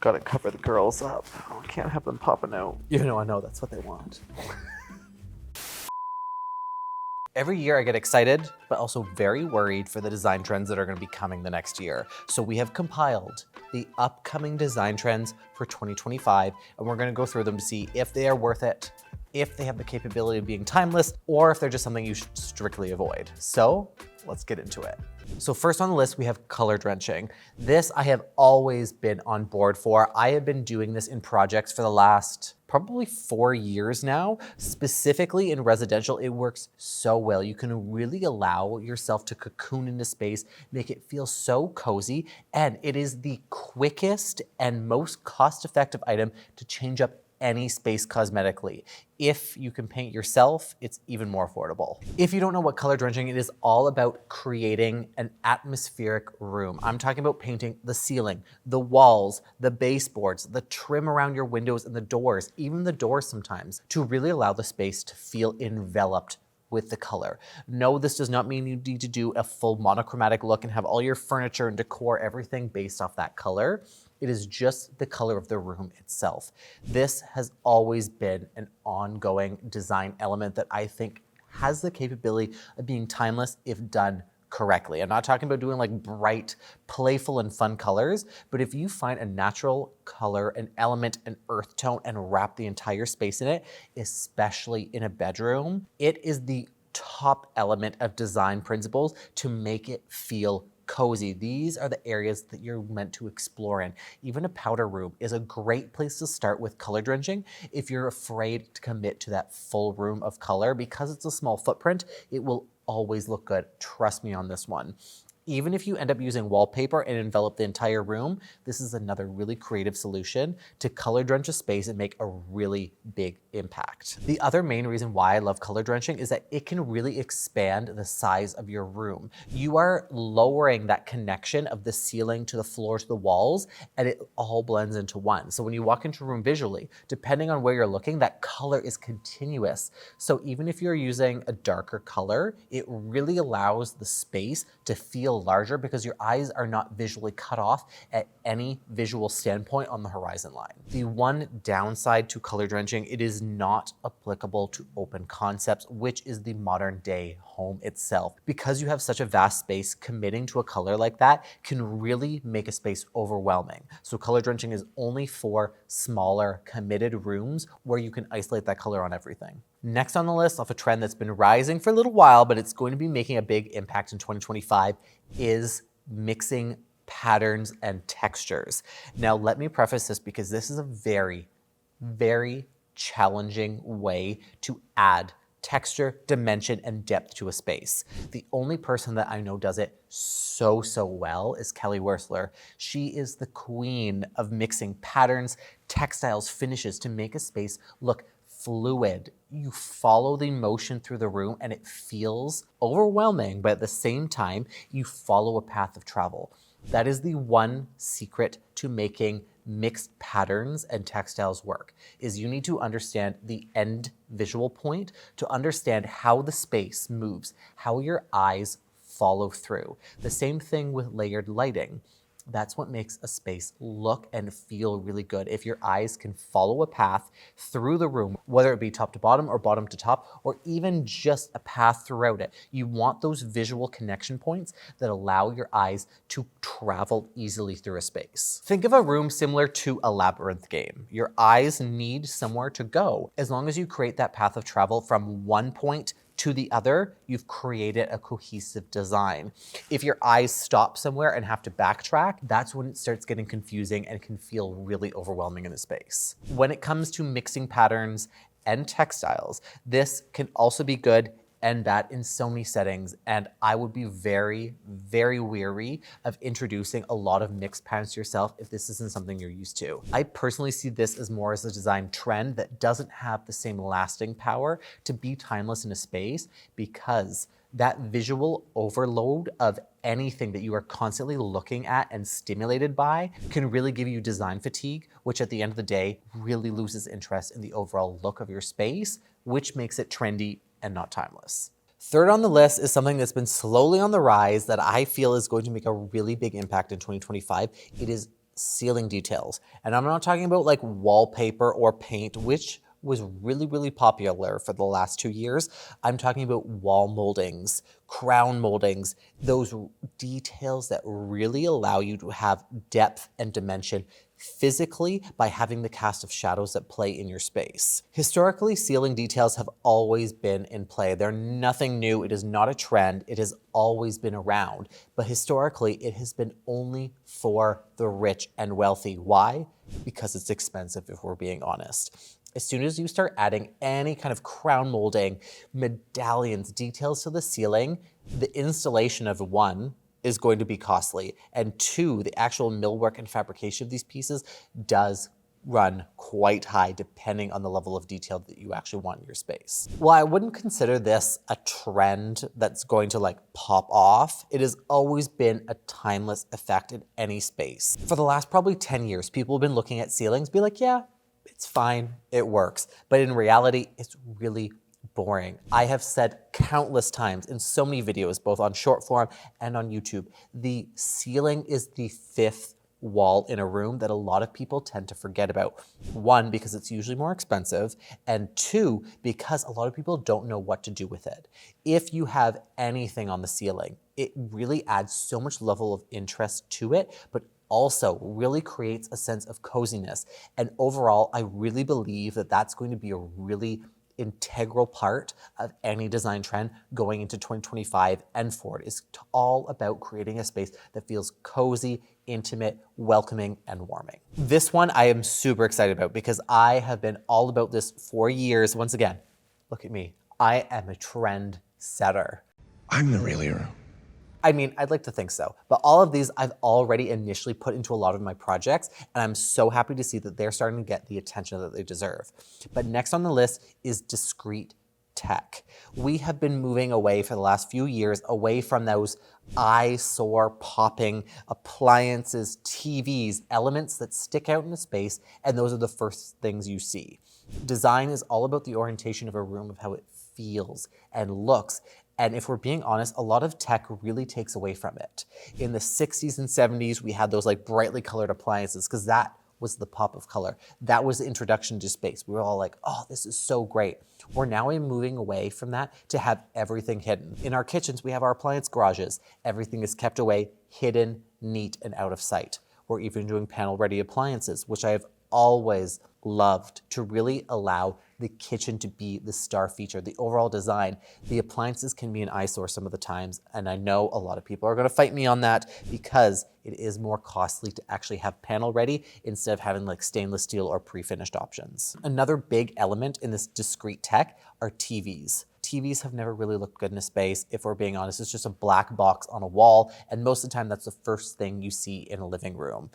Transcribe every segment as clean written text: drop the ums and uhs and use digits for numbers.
Gotta cover the girls up. Can't have them popping out. You know, I know that's what they want. Every year I get excited, but also very worried for the design trends that are going to be coming the next year. So we have compiled the upcoming design trends for 2025, and we're going to go through them to see if they are worth it, if they have the capability of being timeless, or if they're just something you should strictly avoid. So let's get into it. So first on the list, we have color drenching. This I have always been on board for. I have been doing this in projects for the last probably 4 years now. Specifically in residential, it works so well. You can really allow yourself to cocoon into space, make it feel so cozy, and it is the quickest and most cost-effective item to change up any space cosmetically. If you can paint yourself, it's even more affordable. If you don't know what color drenching, it is all about creating an atmospheric room. I'm talking about painting the ceiling, the walls, the baseboards, the trim around your windows and the doors, even the doors sometimes, to really allow the space to feel enveloped with the color. No, this does not mean you need to do a full monochromatic look and have all your furniture and decor, everything based off that color. It is just the color of the room itself. This has always been an ongoing design element that I think has the capability of being timeless if done correctly. I'm not talking about doing like bright, playful and fun colors, but if you find a natural color, an element, an earth tone, and wrap the entire space in it, especially in a bedroom, it is the top element of design principles to make it feel cozy. These are the areas that you're meant to explore in. Even a powder room is a great place to start with color drenching if you're afraid to commit to that full room of color. Because it's a small footprint, it will always look good. Trust me on this one. Even if you end up using wallpaper and envelop the entire room, this is another really creative solution to color drench a space and make a really big impact. The other main reason why I love color drenching is that it can really expand the size of your room. You are lowering that connection of the ceiling to the floor to the walls, and it all blends into one. So when you walk into a room visually, depending on where you're looking, that color is continuous. So even if you're using a darker color, it really allows the space to feel larger because your eyes are not visually cut off at any visual standpoint on the horizon line. The one downside to color drenching, it is not applicable to open concepts, which is the modern day home itself. Because you have such a vast space, committing to a color like that can really make a space overwhelming. So color drenching is only for smaller committed rooms where you can isolate that color on everything. Next on the list of a trend that's been rising for a little while, but it's going to be making a big impact in 2025 is mixing patterns and textures. Now, let me preface this because this is a very, very challenging way to add texture, dimension, and depth to a space. The only person that I know does it so well is Kelly Wersler. She is the queen of mixing patterns, textiles, finishes to make a space look fluid. You follow the motion through the room and it feels overwhelming, but at the same time, you follow a path of travel. That is the one secret to making mixed patterns and textiles work, is you need to understand the end visual point to understand how the space moves, how your eyes follow through. The same thing with layered lighting. That's what makes a space look and feel really good. If your eyes can follow a path through the room, whether it be top to bottom or bottom to top, or even just a path throughout it, you want those visual connection points that allow your eyes to travel easily through a space. Think of a room similar to a labyrinth game. Your eyes need somewhere to go. As long as you create that path of travel from one point to the other, you've created a cohesive design. If your eyes stop somewhere and have to backtrack, that's when it starts getting confusing and can feel really overwhelming in a space. When it comes to mixing patterns and textiles, this can also be good and bad in so many settings, and I would be very, very wary of introducing a lot of mixed patterns to yourself if this isn't something you're used to. I personally see this as more as a design trend that doesn't have the same lasting power to be timeless in a space, because that visual overload of anything that you are constantly looking at and stimulated by can really give you design fatigue, which at the end of the day really loses interest in the overall look of your space, which makes it trendy and not timeless. Third on the list is something that's been slowly on the rise that I feel is going to make a really big impact in 2025. It is ceiling details. And I'm not talking about like wallpaper or paint, which was really, really popular for the last 2 years. I'm talking about wall moldings, crown moldings, those details that really allow you to have depth and dimension physically by having the cast of shadows that play in your space. Historically, ceiling details have always been in play. They're nothing new. It is not a trend. It has always been around. But historically, it has been only for the rich and wealthy. Why? Because it's expensive, if we're being honest. As soon as you start adding any kind of crown molding, medallions, details to the ceiling, the installation of one is going to be costly. And two, the actual millwork and fabrication of these pieces does run quite high depending on the level of detail that you actually want in your space. Well, I wouldn't consider this a trend that's going to like pop off. It has always been a timeless effect in any space. For the last probably 10 years, people have been looking at ceilings, be like, yeah, it's fine, it works. But in reality, it's really boring. I have said countless times in so many videos, both on short form and on YouTube, the ceiling is the fifth wall in a room that a lot of people tend to forget about. One, because it's usually more expensive, and two, because a lot of people don't know what to do with it. If you have anything on the ceiling, it really adds so much level of interest to it, but also really creates a sense of coziness. And overall, I really believe that that's going to be a really integral part of any design trend going into 2025 and forward. It's all about creating a space that feels cozy, intimate, welcoming, and warming. This one I am super excited about because I have been all about this for years. Once again, look at me. I am a trend setter. I'm the real hero. I mean, I'd like to think so, but all of these I've already initially put into a lot of my projects, and I'm so happy to see that they're starting to get the attention that they deserve. But next on the list is discrete tech. We have been moving away for the last few years away from those eyesore popping appliances, TVs, elements that stick out in the space, and those are the first things you see. Design is all about the orientation of a room, of how it feels and looks. And if we're being honest, a lot of tech really takes away from it. In the 60s and 70s, we had those like brightly colored appliances because that was the pop of color. That was the introduction to space. We were all like, oh, this is so great. We're now moving away from that to have everything hidden. In our kitchens, we have our appliance garages. Everything is kept away, hidden, neat, and out of sight. We're even doing panel-ready appliances, which I have always loved to really allow the kitchen to be the star feature, the overall design. The appliances can be an eyesore some of the times, and I know a lot of people are gonna fight me on that because it is more costly to actually have panel ready instead of having like stainless steel or pre-finished options. Another big element in this discrete tech are TVs. TVs have never really looked good in a space. If we're being honest, it's just a black box on a wall, and most of the time that's the first thing you see in a living room.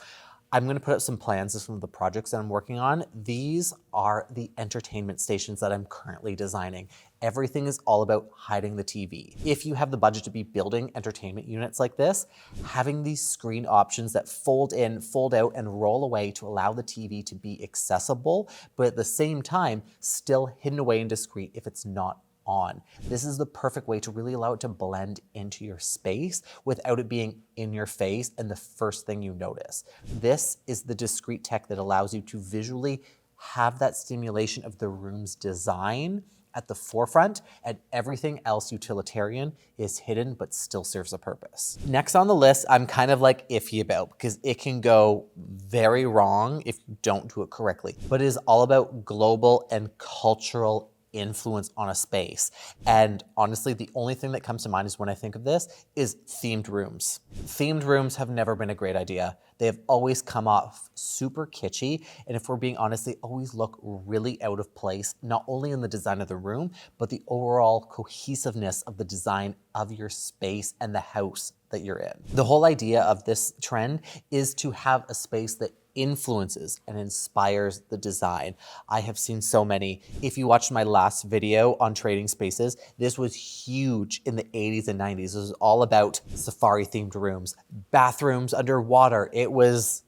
I'm going to put up some plans of some of the projects that I'm working on. These are the entertainment stations that I'm currently designing. Everything is all about hiding the TV. If you have the budget to be building entertainment units like this, having these screen options that fold in, fold out, and roll away to allow the TV to be accessible, but at the same time, still hidden away and discreet if it's not on. This is the perfect way to really allow it to blend into your space without it being in your face and the first thing you notice. This is the discrete tech that allows you to visually have that stimulation of the room's design at the forefront, and everything else utilitarian is hidden but still serves a purpose. Next on the list, I'm kind of like iffy about because it can go very wrong if you don't do it correctly, but it is all about global and cultural influence on a space. And honestly, the only thing that comes to mind is when I think of this is themed rooms. Themed rooms have never been a great idea. They have always come off super kitschy, and if we're being honest, they always look really out of place, not only in the design of the room, but the overall cohesiveness of the design of your space and the house that you're in. The whole idea of this trend is to have a space that influences and inspires the design. I have seen so many. If you watched my last video on trading spaces, this was huge in the 80s and 90s. This was all about safari themed rooms, bathrooms underwater. It was,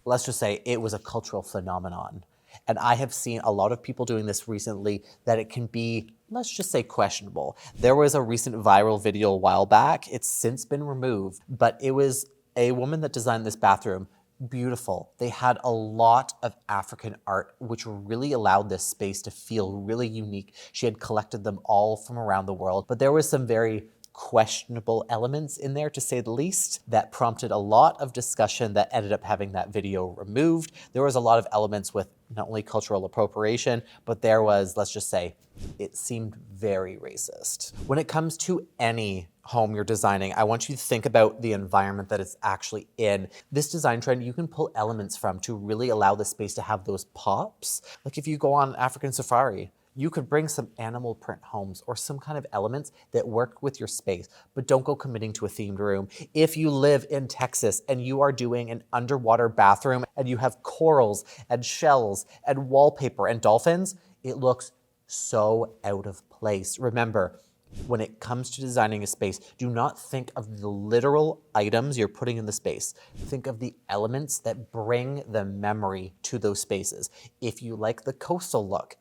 let's just say, it was a cultural phenomenon. And I have seen a lot of people doing this recently that it can be, let's just say, questionable. There was a recent viral video a while back. It's since been removed, but it was a woman that designed this bathroom beautiful. They had a lot of African art, which really allowed this space to feel really unique. She had collected them all from around the world, but there was some very questionable elements in there, to say the least, that prompted a lot of discussion that ended up having that video removed. There was a lot of elements with not only cultural appropriation, but there was, let's just say, it seemed very racist. When it comes to any home you're designing, I want you to think about the environment that it's actually in. This design trend, you can pull elements from to really allow the space to have those pops. Like if you go on African safari, you could bring some animal print homes or some kind of elements that work with your space, but don't go committing to a themed room. If you live in Texas and you are doing an underwater bathroom and you have corals and shells and wallpaper and dolphins, it looks so out of place. Remember, when it comes to designing a space, do not think of the literal items you're putting in the space. Think of the elements that bring the memory to those spaces. If you like the coastal look,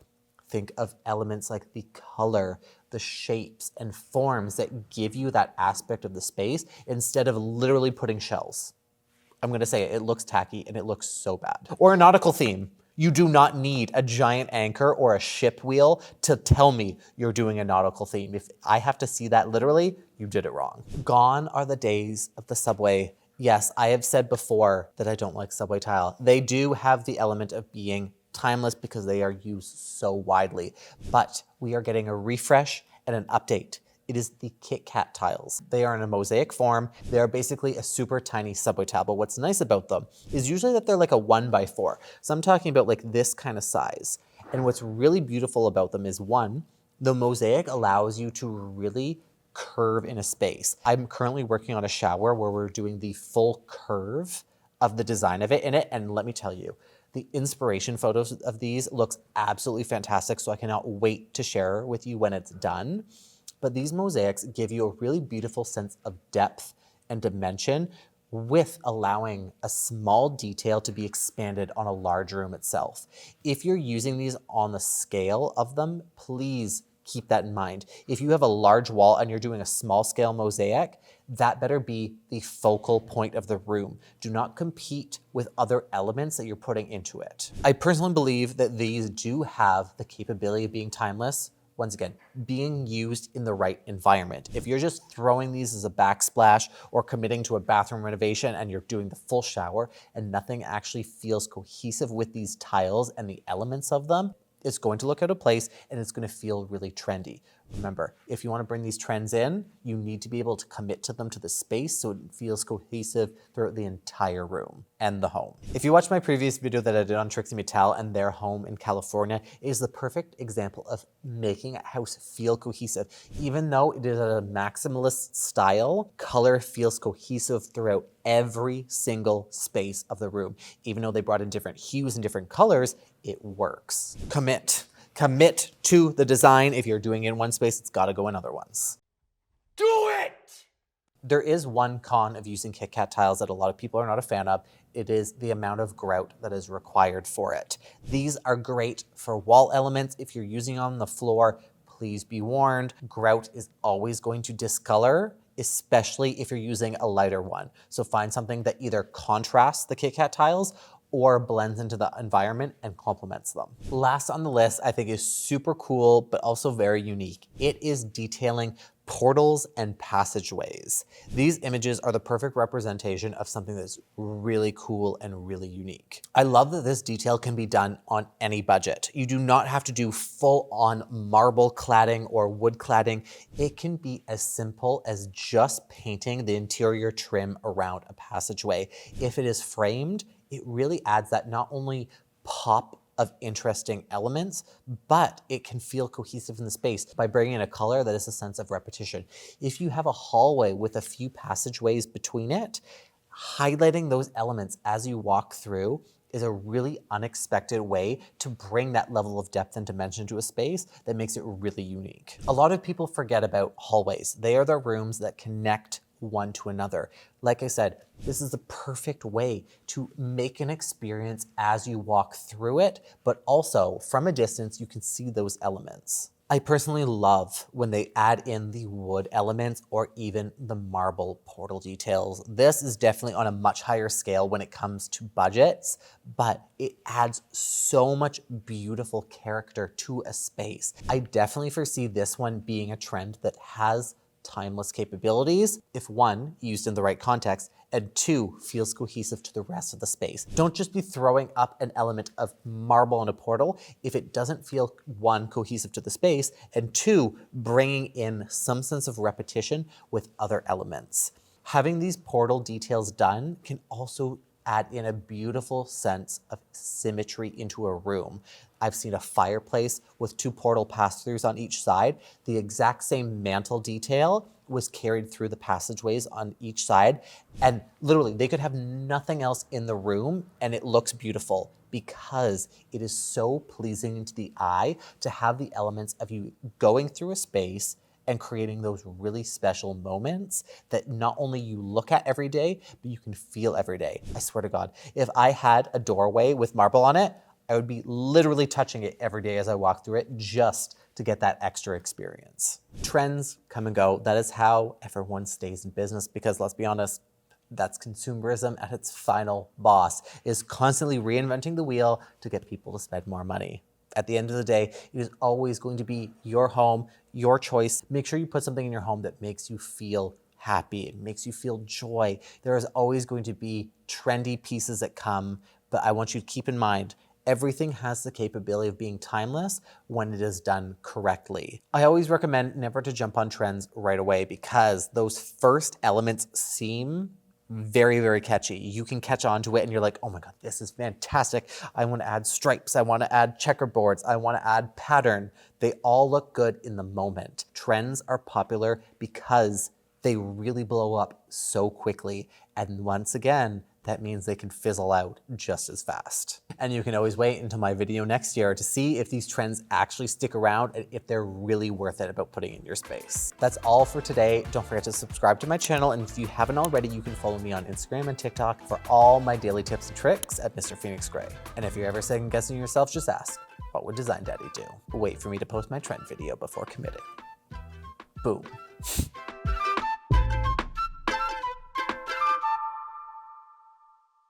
think of elements like the color, the shapes and forms that give you that aspect of the space instead of literally putting shells. I'm gonna say it looks tacky and it looks so bad. Or a nautical theme. You do not need a giant anchor or a ship wheel to tell me you're doing a nautical theme. If I have to see that literally, you did it wrong. Gone are the days of the subway. Yes, I have said before that I don't like subway tile. They do have the element of being timeless because they are used so widely, but we are getting a refresh and an update. It is the Kit Kat tiles. They are in a mosaic form. They are basically a super tiny subway tile, but what's nice about them is usually that they're like a 1x4. So I'm talking about like this kind of size. And what's really beautiful about them is one, the mosaic allows you to really curve in a space. I'm currently working on a shower where we're doing the full curve of the design of it in it, and let me tell you, the inspiration photos of these looks absolutely fantastic, so I cannot wait to share with you when it's done. But these mosaics give you a really beautiful sense of depth and dimension with allowing a small detail to be expanded on a large room itself. If you're using these on the scale of them, please keep that in mind. If you have a large wall and you're doing a small scale mosaic, that better be the focal point of the room. Do not compete with other elements that you're putting into it. I personally believe that these do have the capability of being timeless. Once again, being used in the right environment. If you're just throwing these as a backsplash or committing to a bathroom renovation and you're doing the full shower and nothing actually feels cohesive with these tiles and the elements of them, it's going to look out of place and it's going to feel really trendy. Remember, if you want to bring these trends in, you need to be able to commit to them to the space so it feels cohesive throughout the entire room and the home. If you watched my previous video that I did on Trixie Mattel and their home in California, it is the perfect example of making a house feel cohesive. Even though it is a maximalist style, color feels cohesive throughout every single space of the room. Even though they brought in different hues and different colors, it works. Commit. Commit to the design. If you're doing it in one space, it's got to go in other ones. Do it! There is one con of using Kit Kat tiles that a lot of people are not a fan of. It is the amount of grout that is required for it. These are great for wall elements. If you're using on the floor, please be warned, grout is always going to discolor, especially if you're using a lighter one. So find something that either contrasts the Kit Kat tiles or blends into the environment and complements them. Last on the list, I think is super cool, but also very unique. It is detailing portals and passageways. These images are the perfect representation of something that's really cool and really unique. I love that this detail can be done on any budget. You do not have to do full-on marble cladding or wood cladding. It can be as simple as just painting the interior trim around a passageway. If it is framed, it really adds that not only pop of interesting elements, but it can feel cohesive in the space by bringing in a color that is a sense of repetition. If you have a hallway with a few passageways between it, highlighting those elements as you walk through is a really unexpected way to bring that level of depth and dimension to a space that makes it really unique. A lot of people forget about hallways. They are the rooms that connect one to another. Like I said, this is the perfect way to make an experience as you walk through it, but also from a distance, you can see those elements. I personally love when they add in the wood elements or even the marble portal details. This is definitely on a much higher scale when it comes to budgets, but it adds so much beautiful character to a space. I definitely foresee this one being a trend that has timeless capabilities if one, used in the right context, and two, feels cohesive to the rest of the space. Don't just be throwing up an element of marble in a portal if it doesn't feel, one, cohesive to the space, and two, bringing in some sense of repetition with other elements. Having these portal details done can also add in a beautiful sense of symmetry into a room. I've seen a fireplace with two portal pass-throughs on each side. The exact same mantle detail was carried through the passageways on each side. And literally, they could have nothing else in the room and it looks beautiful because it is so pleasing to the eye to have the elements of you going through a space and creating those really special moments that not only you look at every day, but you can feel every day. I swear to God, if I had a doorway with marble on it, I would be literally touching it every day as I walk through it just to get that extra experience. Trends come and go. That is how everyone stays in business because let's be honest, that's consumerism at its final boss, is constantly reinventing the wheel to get people to spend more money. At the end of the day, it is always going to be your home, your choice. Make sure you put something in your home that makes you feel happy, it makes you feel joy. There is always going to be trendy pieces that come, but I want you to keep in mind, everything has the capability of being timeless when it is done correctly. I always recommend never to jump on trends right away because those first elements seem very, very catchy. You can catch on to it and you're like, oh my God, this is fantastic. I want to add stripes. I want to add checkerboards. I want to add pattern. They all look good in the moment. Trends are popular because they really blow up so quickly. And once again, that means they can fizzle out just as fast. And you can always wait until my video next year to see if these trends actually stick around and if they're really worth it about putting in your space. That's all for today. Don't forget to subscribe to my channel. And if you haven't already, you can follow me on Instagram and TikTok for all my daily tips and tricks at Mr. Phoenix Gray. And if you're ever second guessing yourself, just ask, what would Design Daddy do? Wait for me to post my trend video before committing. Boom.